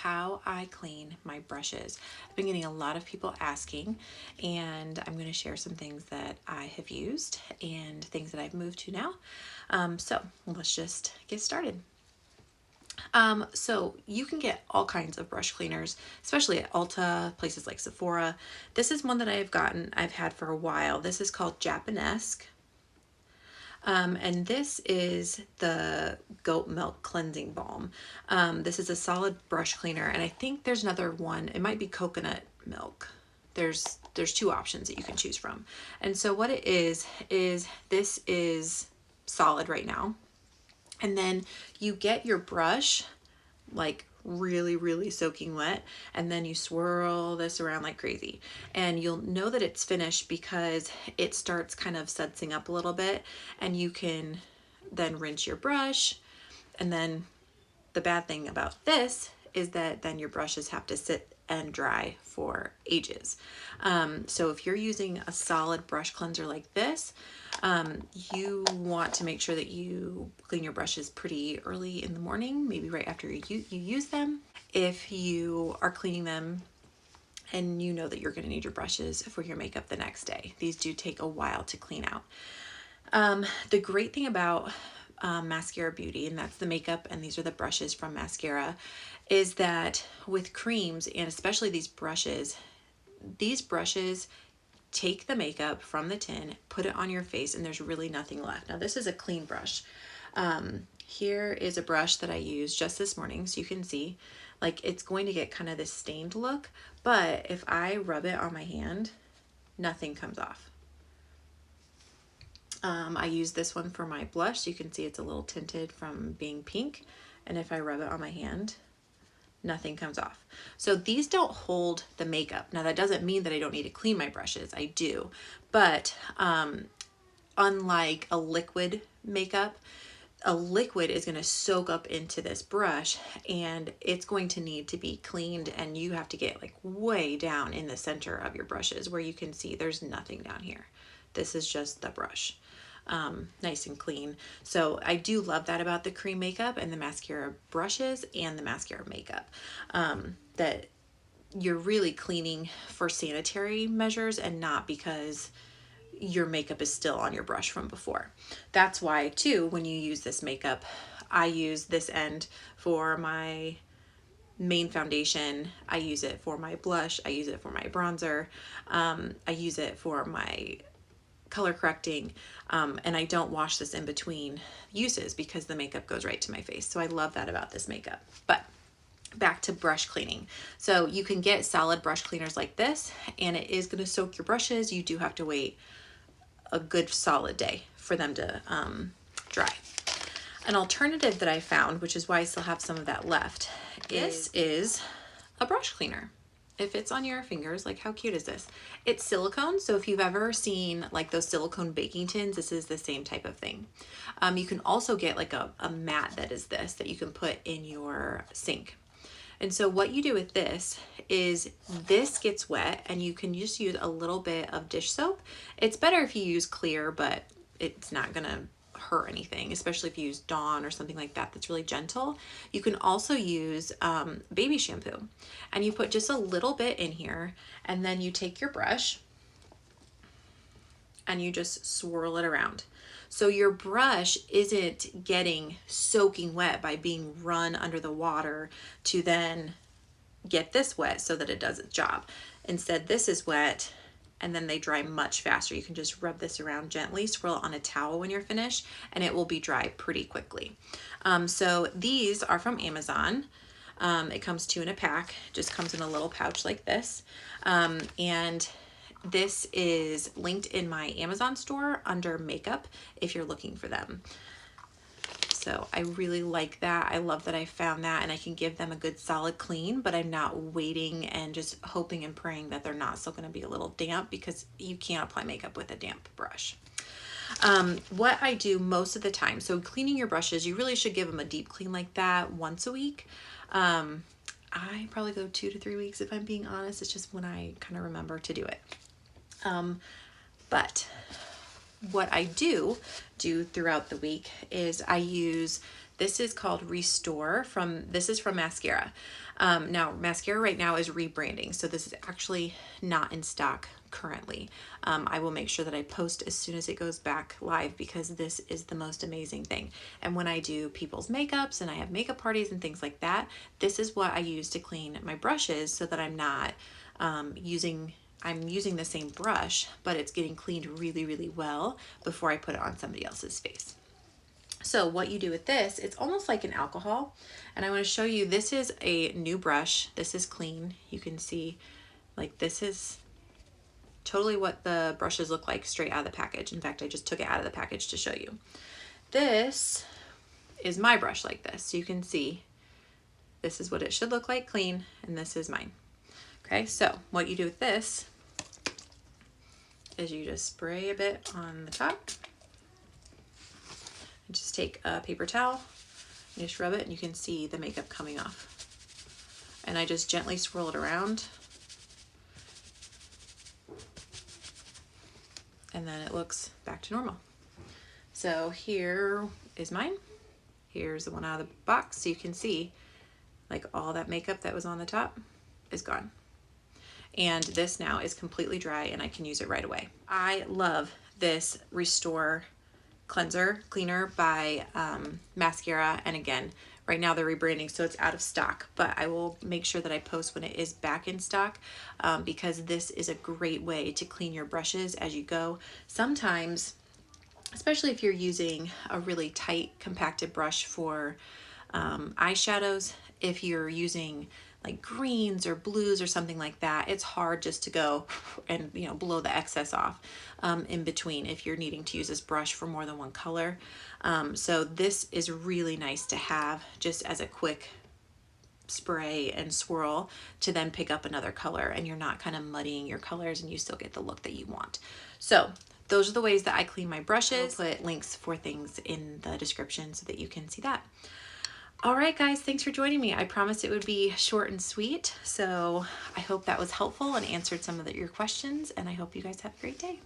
how I clean my brushes. I've been getting a lot of people asking, and I'm going to share some things that I have used and things that I've moved to now. So let's just get started. So you can get all kinds of brush cleaners, especially at Ulta, places like Sephora. This is one that I've had for a while. This is called Japanesque. And this is the goat milk cleansing balm. This is a solid brush cleaner, and I think there's another one. It might be coconut milk. There's two options that you can choose from. And so what it is this is solid right now. And then you get your brush like really soaking wet, and then you swirl this around like crazy, and you'll know that it's finished because it starts kind of sudsing up a little bit, and you can then rinse your brush. And then the bad thing about this is that then your brushes have to sit and dry for ages. So if you're using a solid brush cleanser like this, you want to make sure that you clean your brushes pretty early in the morning, maybe right after you use them. If you are cleaning them and you know that you're going to need your brushes for your makeup the next day, these do take a while to clean out. The great thing about Maskcara Beauty, and that's the makeup, and these are the brushes from Maskcara, is that with creams, and especially these brushes take the makeup from the tin, put it on your face, and there's really nothing left. Now this is a clean brush. Here is a brush that I used just this morning, so you can see like it's going to get kind of this stained look, but if I rub it on my hand, nothing comes off. I use this one for my blush, so you can see it's a little tinted from being pink, and if I rub it on my hand, nothing comes off. So these don't hold the makeup. Now that doesn't mean that I don't need to clean my brushes. I do. But unlike a liquid makeup, a liquid is going to soak up into this brush, and it's going to need to be cleaned, and you have to get like way down in the center of your brushes where you can see there's nothing down here. This is just the brush. Nice and clean. So I do love that about the cream makeup and the mascara brushes and the mascara makeup, that you're really cleaning for sanitary measures and not because your makeup is still on your brush from before. That's why too, when you use this makeup, I use this end for my main foundation. I use it for my blush. I use it for my bronzer. I use it for my color correcting, and I don't wash this in between uses because the makeup goes right to my face. So I love that about this makeup. But back to brush cleaning. So you can get solid brush cleaners like this, and it is going to soak your brushes. You do have to wait a good solid day for them to dry. An alternative that I found, which is why I still have some of that left, is a brush cleaner. It fits on your fingers. Like, how cute is this? It's silicone, so if you've ever seen like those silicone baking tins, this is the same type of thing. You can also get like a mat that is this, that you can put in your sink. And so what you do with this is this gets wet, and you can just use a little bit of dish soap. It's better if you use clear, but it's not gonna hurt anything, especially if you use Dawn or something like that that's really gentle. You can also use baby shampoo, and you put just a little bit in here, and then you take your brush and you just swirl it around. So your brush isn't getting soaking wet by being run under the water to then get this wet so that it does its job. Instead, this is wet, and then they dry much faster. You can just rub this around gently, swirl it on a towel when you're finished, and it will be dry pretty quickly. So these are from Amazon. It comes 2 in a pack, just comes in a little pouch like this. And this is linked in my Amazon store under makeup if you're looking for them. So I really like that. I love that I found that, and I can give them a good solid clean, but I'm not waiting and just hoping and praying that they're not still going to be a little damp, because you can't apply makeup with a damp brush. What I do most of the time, so cleaning your brushes, you really should give them a deep clean like that once a week. I probably go 2 to 3 weeks if I'm being honest. It's just when I kind of remember to do it. But what I do throughout the week is I use This is called Restore this is from Maskcara. Now Maskcara right now is rebranding, so this is actually not in stock currently. I will make sure that I post as soon as it goes back live, because this is the most amazing thing. And when I do people's makeups and I have makeup parties and things like that, this is what I use to clean my brushes, so that I'm not I'm using the same brush, but it's getting cleaned really, really well before I put it on somebody else's face. So what you do with this, it's almost like an alcohol. And I want to show you, this is a new brush. This is clean. You can see, like, this is totally what the brushes look like straight out of the package. In fact, I just took it out of the package to show you. This is my brush like this. So you can see this is what it should look like clean, and this is mine. Okay, so what you do with this is you just spray a bit on the top. And just take a paper towel and just rub it, and you can see the makeup coming off. And I just gently swirl it around. And then it looks back to normal. So here is mine. Here's the one out of the box. So you can see, like, all that makeup that was on the top is gone. And this now is completely dry, and I can use it right away. I love this Restore cleaner by Maskcara. And again, right now they're rebranding, so it's out of stock, but I will make sure that I post when it is back in stock, because this is a great way to clean your brushes as you go. Sometimes, especially if you're using a really tight compacted brush for eyeshadows, if you're using like greens or blues or something like that, it's hard just to go and, you know, blow the excess off in between if you're needing to use this brush for more than one color. So this is really nice to have just as a quick spray and swirl to then pick up another color, and you're not kind of muddying your colors, and you still get the look that you want. So those are the ways that I clean my brushes. I'll put links for things in the description so that you can see that. All right, guys, thanks for joining me. I promised it would be short and sweet, so I hope that was helpful and answered some of your questions, and I hope you guys have a great day.